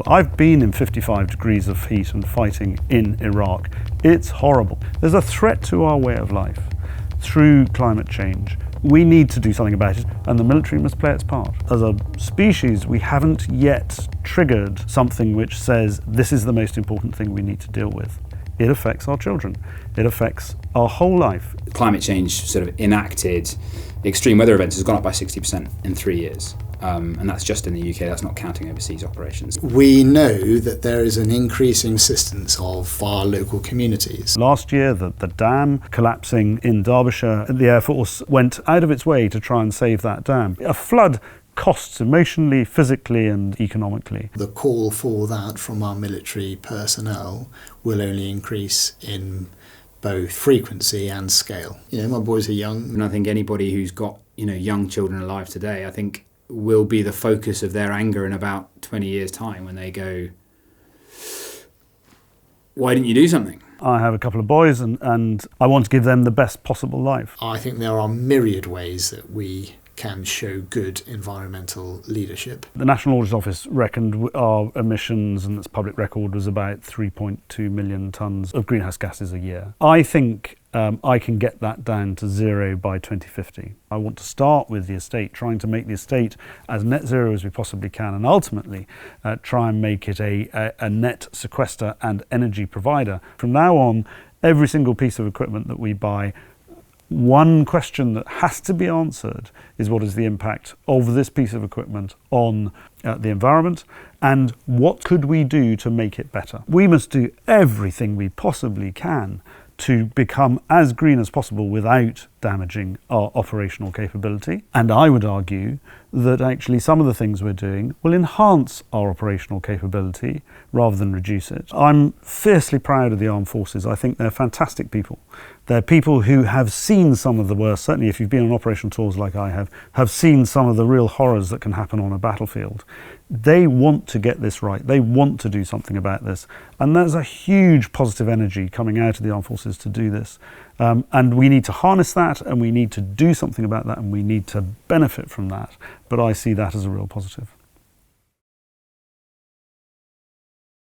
I've been in 55 degrees of heat and fighting in Iraq. It's horrible. There's a threat to our way of life through climate change. We need to do something about it, and the military must play its part. As a species, we haven't yet triggered something which says this is the most important thing we need to deal with. It affects our children. It affects our whole life. Climate change sort of enacted extreme weather events has gone up by 60% in 3 years. And that's just in the UK, that's not counting overseas operations. We know that there is an increasing insistence of our local communities. Last year, the dam collapsing in Derbyshire, the Air Force went out of its way to try and save that dam. A flood costs emotionally, physically and economically. The call for that from our military personnel will only increase in both frequency and scale. You know, my boys are young. And I think anybody who's got, young children alive today, I think will be the focus of their anger in about 20 years' time when they go, why didn't you do something? I have a couple of boys and I want to give them the best possible life. I think there are myriad ways that we can show good environmental leadership. The National Audit Office reckoned our emissions, and its public record, was about 3.2 million tonnes of greenhouse gases a year. I think I can get that down to zero by 2050. I want to start with the estate, trying to make the estate as net zero as we possibly can, and ultimately try and make it a net sequester and energy provider. From now on, every single piece of equipment that we buy, one question that has to be answered is what is the impact of this piece of equipment on the environment, and what could we do to make it better? We must do everything we possibly can to become as green as possible without damaging our operational capability. And I would argue that actually some of the things we're doing will enhance our operational capability rather than reduce it. I'm fiercely proud of the armed forces. I think they're fantastic people. They're people who have seen some of the worst, certainly if you've been on operational tours like I have seen some of the real horrors that can happen on a battlefield. They want to get this right. They want to do something about this. And there's a huge positive energy coming out of the armed forces to do this. And we need to harness that, and we need to do something about that, and we need to benefit from that. But I see that as a real positive.